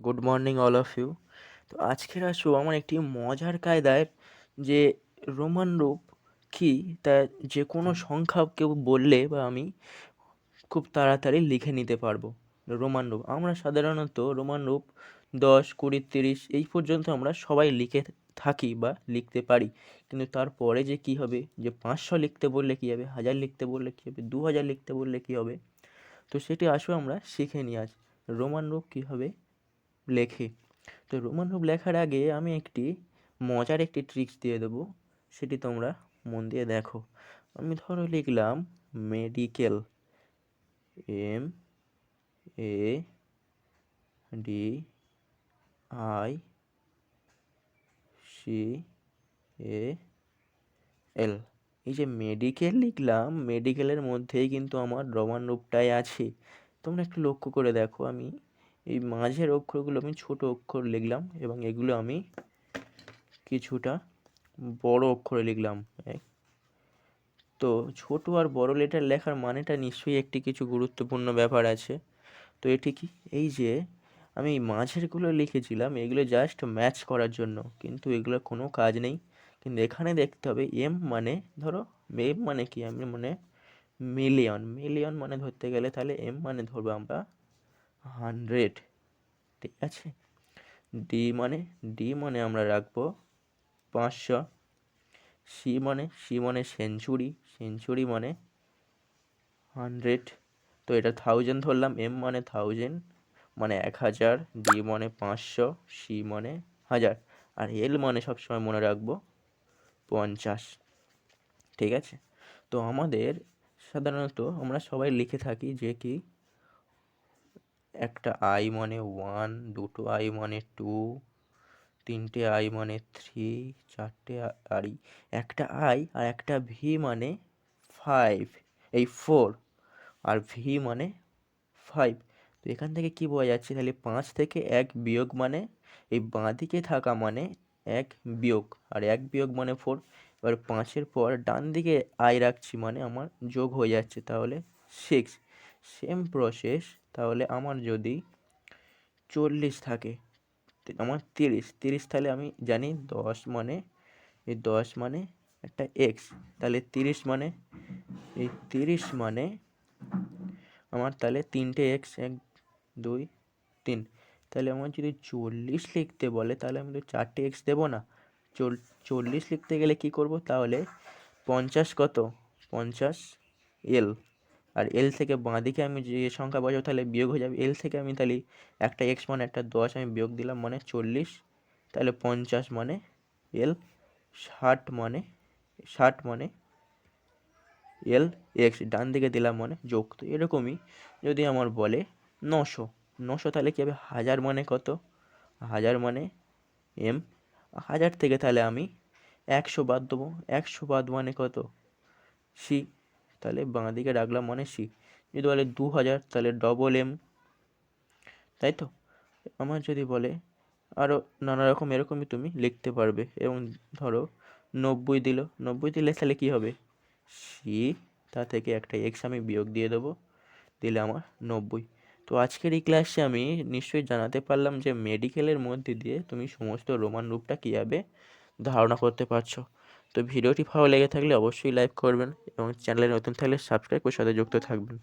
Good morning all of you. তো আজকের আসো আমার একটি মজার কায়দায় যে রোমান রূপ কী তা যে কোনো সংখ্যা কেউ বললে বা আমি খুব তাড়াতাড়ি লিখে নিতে পারবো। রোমান রূপ আমরা সাধারণত রোমান রূপ 10, 20, 30 এই পর্যন্ত আমরা সবাই লিখে থাকি বা লিখতে পারি, কিন্তু তারপরে যে কী হবে, যে 500 লিখতে বললে কী হবে, 1000 লিখতে বললে কী হবে, 2000 লিখতে বললে কী হবে, তো সেটি আসো আমরা শিখে নিই আজ। রোমান রূপ কীভাবে লেখে। তো রোমান রূপ লেখার আগে আমি একটি মজার একটি ট্রিক্স দিয়ে দেবো, সেটি তোমরা মন দিয়ে দেখো। আমি ধরো লিখলাম মেডিকেল, MEDICAL। এই যে মেডিকেল লিখলাম, মেডিকেলের মধ্যেই কিন্তু আমার রোমান রূপটাই আছে। তোমরা একটু লক্ষ্য করে দেখো, আমি এই মাঝের অক্ষরগুলো আমি ছোট অক্ষর লিখলাম এবং এগুলো আমি কিছুটা বড় অক্ষরে লিখলাম। তো ছোট আর বড় লেটার লেখার মানেটা নিশ্চয়ই একটি কিছু গুরুত্বপূর্ণ ব্যাপার আছে। তো এটি কি, এই যে আমি মাঝেরগুলো লিখেছিলাম এগুলো জাস্ট ম্যাচ করার জন্য, কিন্তু এগুলোর কোনো কাজ নেই। কিন্তু এখানে দেখতে হবে এম মানে, ধরো এম মানে কি, আমি মানে মিলিয়ন, মিলিয়ন মানে ধরতে গেলে তাহলে এম মানে ধরবো আমরা 100, ঠিক আছে। ডি মানে আমরা রাখবো 500। সি মানে সেঞ্চুরি, সেঞ্চুরি মানে 100। তো এটা 1000 ধরলাম, এম মানে 1000 মানে 1000, ডি মানে 500, সি মানে 1000, আর এল মানে সবসময় মনে রাখবো 50, ঠিক আছে। তো আমাদের সাধারণত আমরা সবাই লিখে থাকি যে কি, একটা আই মানে 1, দুটো আই মানে 2, তিনটে আই মানে 3, চারটে আই, একটা আই আর একটা ভি মানে 5, এই 4, আর ভি মানে 5। তো এখান থেকে কি বোঝা যাচ্ছে, তাহলে 5 থেকে 1 বিয়োগ মানে এই বাঁ দিকে থাকা মানে 1 বিয়োগ, আর 1 বিয়োগ মানে 4। এবার 5-এর পর ডান দিকে আই রাখছি মানে আমার যোগ হয়ে যাচ্ছে, তাহলে 6। সেম প্রসেস, তাহলে আমার যদি 40 থাকে, আমার 30, তাহলে আমি জানি 10 মানে, এই 10 মানে একটা এক্স, তাহলে 30 মানে, এই 30 মানে আমার তাহলে 3টে এক্স, 1 2 3। তাহলে আমার যদি 40 লিখতে বলে তাহলে আমি তো 4টে এক্স দেবো না। 40 লিখতে গেলে কি করব, তাহলে 50 কত, 50 এল, আর এল থেকে বাঁ দিকে আমি যে সংখ্যা বসাবো তাহলে বিয়োগ হয়ে যাবে। এল থেকে আমি তাহলে একটা এক্স মানে একটা 10 আমি বিয়োগ দিলাম মানে 40, তাহলে 50 মানে এল, 60 মানে এল এক্স ডান দিকে দিলাম মানে যোগ। তো এরকমই যদি আমার বলে 900, 900 তাহলে কী হবে, 1000 মানে কত, 1000 মানে এম, 1000 থেকে তাহলে আমি 100 বাদ দেবো, 100 বাদ মানে কত, সি, তাহলে বাঁ দিকে রাখলাম মানে সি। যদি বলে 2000 তাহলে ডবল এম, তাই তো। আমার যদি বলে আরও নানা রকম, এরকমই তুমি লিখতে পারবে। এবং ধরো 90 দিল, 90 দিলে তাহলে কী হবে, সি, তা থেকে একটা এক্স আমি বিয়োগ দিয়ে দেবো, দিলে আমার 90। তো আজকের এই ক্লাসে আমি নিশ্চয়ই জানাতে পারলাম যে মেডিকেলের মধ্যে দিয়ে তুমি সমস্ত রোমান রূপটা কীভাবে ধারণা করতে পারছো। তো ভিডিওটি ভালো লেগে থাকলে অবশ্যই লাইক করবেন এবং চ্যানেলে নতুন থাকলে সাবস্ক্রাইব করে সাথে যুক্ত থাকবেন।